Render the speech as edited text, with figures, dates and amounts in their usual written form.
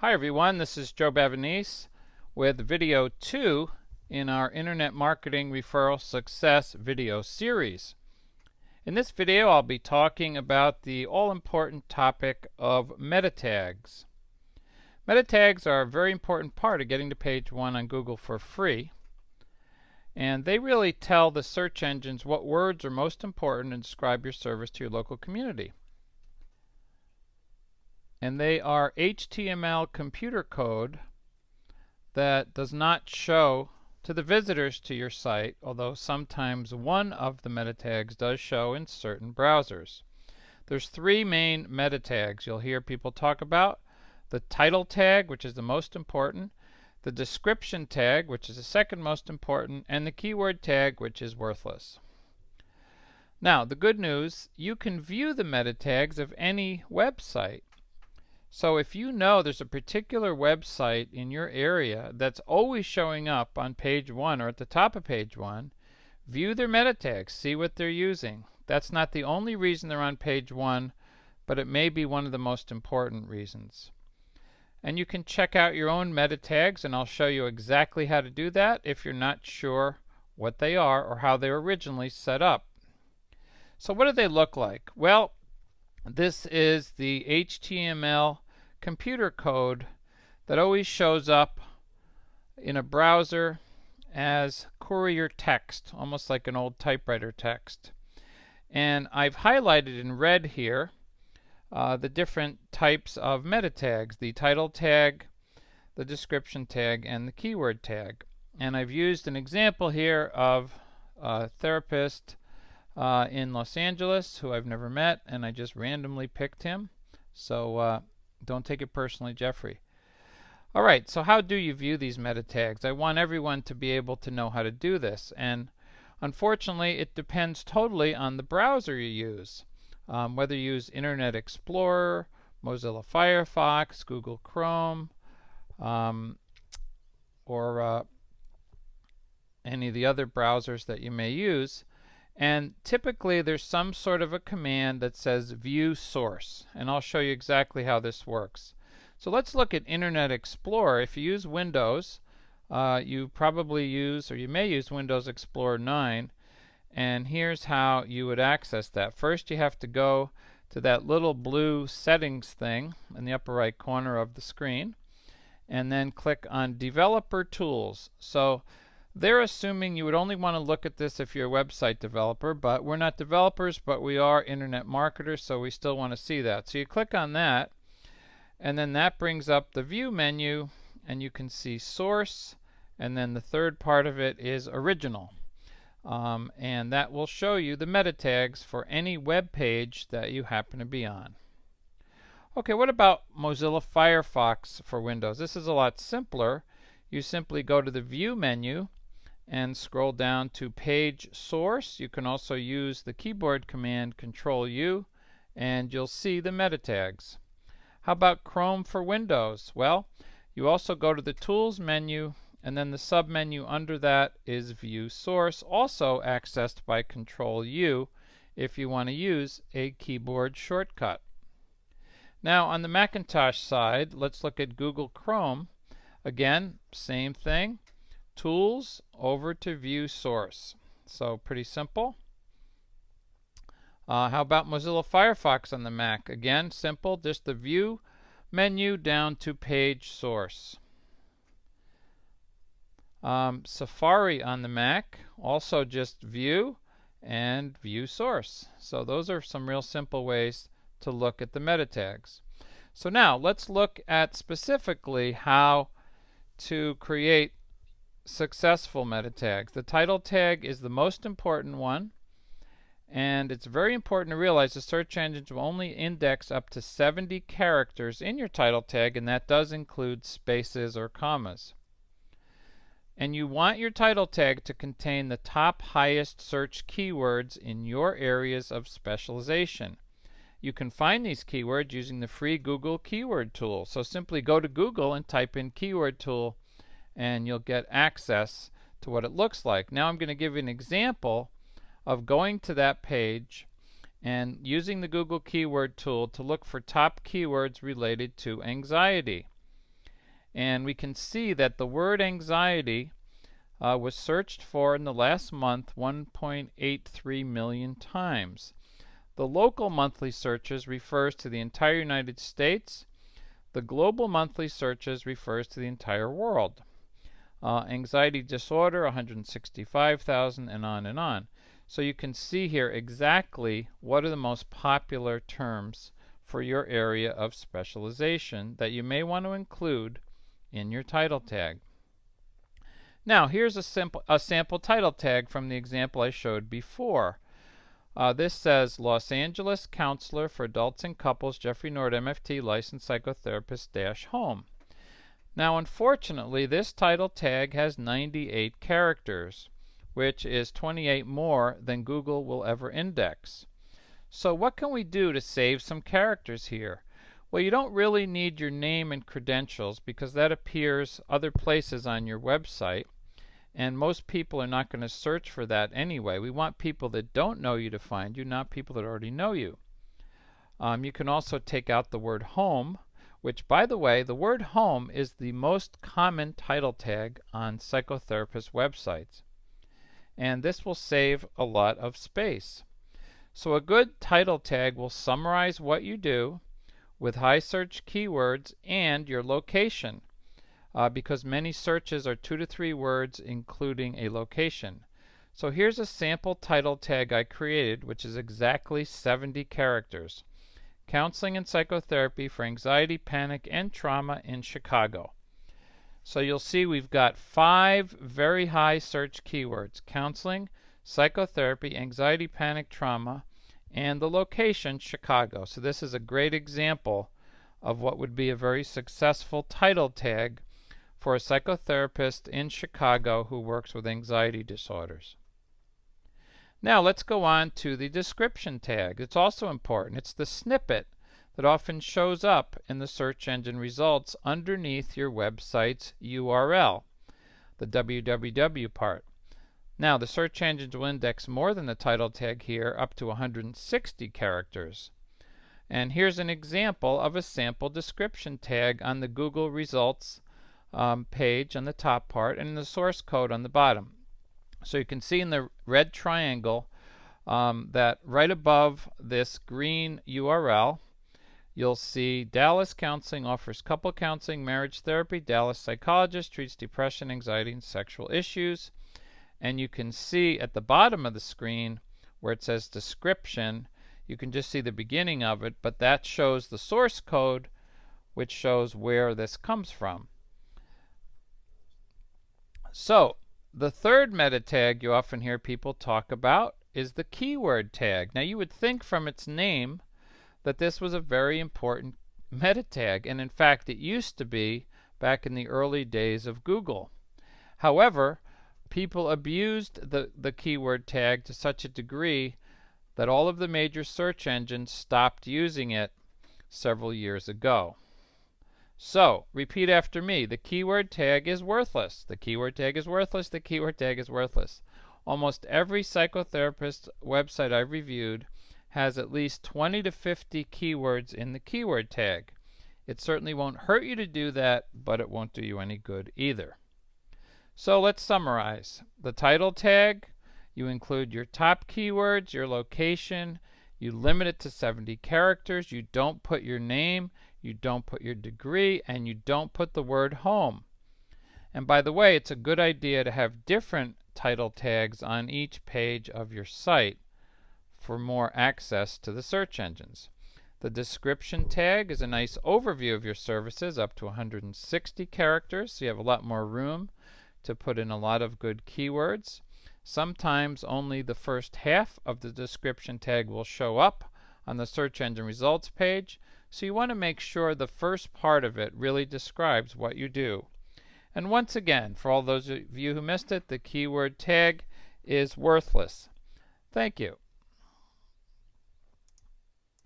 Hi everyone, this is Joe Bavonese with video 2 in our Internet Marketing Referral Success video series. In this video I'll be talking about the all-important topic of meta tags. Meta tags are a very important part of getting to page 1 on Google for free, and they really tell the search engines what words are most important and describe your service to your local community. And they are HTML computer code that does not show to the visitors to your site, although sometimes one of the meta tags does show in certain browsers. There's three main meta tags you'll hear people talk about: the title tag, which is the most important, the description tag, which is the second most important, and the keyword tag, which is worthless. Now, the good news, you can view the meta tags of any website. So if you know there's a particular website in your area that's always showing up on page 1 or at the top of page 1, view their meta tags, see what they're using. That's not the only reason they're on page 1, but it may be one of the most important reasons. And you can check out your own meta tags, and I'll show you exactly how to do that if you're not sure what they are or how they were originally set up. So what do they look like? Well, this is the HTML computer code that always shows up in a browser as courier text, almost like an old typewriter text. And I've highlighted in red here the different types of meta tags: the title tag, the description tag, and the keyword tag. And I've used an example here of a therapist in Los Angeles who I've never met, and I just randomly picked him. So don't take it personally, Jeffrey. Alright, so how do you view these meta tags? I want everyone to be able to know how to do this, and unfortunately it depends totally on the browser you use. Whether you use Internet Explorer, Mozilla Firefox, Google Chrome, or any of the other browsers that you may use. And typically there's some sort of a command that says view source, and I'll show you exactly how this works. So let's look at Internet Explorer. If you use Windows, you probably use, or you may use, Windows Explorer 9, and here's how you would access that. First you have to go to that little blue settings thing in the upper right corner of the screen, and then click on Developer Tools. So they're assuming you would only want to look at this if you're a website developer, but we're not developers, but we are internet marketers, so we still want to see that. So you click on that, and then that brings up the view menu, and you can see source, and then the third part of it is original. And that will show you the meta tags for any web page that you happen to be on. Okay, what about Mozilla Firefox for Windows? This is a lot simpler. You simply go to the view menu and scroll down to page source. You can also use the keyboard command Control-U, and you'll see the meta tags. How about Chrome for Windows? Well, you also go to the Tools menu, and then the sub-menu under that is View Source, also accessed by Control-U if you want to use a keyboard shortcut. Now on the Macintosh side, let's look at Google Chrome. Again, same thing. Tools over to View Source. So pretty simple. How about Mozilla Firefox on the Mac? Again, simple. Just the View menu down to Page Source. Safari on the Mac, also just View and View Source. So those are some real simple ways to look at the meta tags. So now let's look at specifically how to create successful meta tags. The title tag is the most important one, and it's very important to realize the search engines will only index up to 70 characters in your title tag, and that does include spaces or commas. And you want your title tag to contain the top highest search keywords in your areas of specialization. You can find these keywords using the free Google keyword tool. So simply go to Google and type in keyword tool, and you'll get access to what it looks like. Now I'm going to give you an example of going to that page and using the Google keyword tool to look for top keywords related to anxiety. And we can see that the word anxiety was searched for in the last month 1.83 million times. The local monthly searches refers to the entire United States. The global monthly searches refers to the entire world. Anxiety disorder, 165,000, and on and on. So you can see here exactly what are the most popular terms for your area of specialization that you may want to include in your title tag. Now here's a sample title tag from the example I showed before. This says Los Angeles Counselor for Adults and Couples, Jeffrey Nord, MFT, Licensed Psychotherapist - Home. Now unfortunately this title tag has 98 characters, which is 28 more than Google will ever index. So what can we do to save some characters here? Well, you don't really need your name and credentials because that appears other places on your website, and most people are not going to search for that anyway. We want people that don't know you to find you, not people that already know you. You can also take out the word home, which, by the way, the word home is the most common title tag on psychotherapist websites. And this will save a lot of space. So a good title tag will summarize what you do with high search keywords and your location, because many searches are 2 to 3 words including a location. So here's a sample title tag I created, which is exactly 70 characters. Counseling and Psychotherapy for Anxiety, Panic, and Trauma in Chicago. So you'll see we've got 5 very high search keywords: counseling, psychotherapy, anxiety, panic, trauma, and the location, Chicago. So this is a great example of what would be a very successful title tag for a psychotherapist in Chicago who works with anxiety disorders. Now let's go on to the description tag. It's also important. It's the snippet that often shows up in the search engine results underneath your website's URL, the www part. Now the search engines will index more than the title tag here, up to 160 characters. And here's an example of a sample description tag on the Google results page on the top part and the source code on the bottom. So you can see in the red triangle that right above this green URL you'll see Dallas Counseling offers couple counseling, marriage therapy. Dallas Psychologist treats depression, anxiety, and sexual issues. And you can see at the bottom of the screen where it says description, you can just see the beginning of it, but that shows the source code, which shows where this comes from. So the third meta tag you often hear people talk about is the keyword tag. Now you would think from its name that this was a very important meta tag, and in fact it used to be back in the early days of Google. However, people abused the keyword tag to such a degree that all of the major search engines stopped using it several years ago. So, repeat after me. The keyword tag is worthless. The keyword tag is worthless. The keyword tag is worthless. Almost every psychotherapist website I've reviewed has at least 20 to 50 keywords in the keyword tag. It certainly won't hurt you to do that, but it won't do you any good either. So let's summarize. The title tag, you include your top keywords, your location, you limit it to 70 characters, you don't put your name, you don't put your degree, and you don't put the word home. And by the way, it's a good idea to have different title tags on each page of your site for more access to the search engines. The description tag is a nice overview of your services, up to 160 characters, so you have a lot more room to put in a lot of good keywords. Sometimes only the first half of the description tag will show up on the search engine results page, so you want to make sure the first part of it really describes what you do. And once again, for all those of you who missed it, the keyword tag is worthless. Thank you.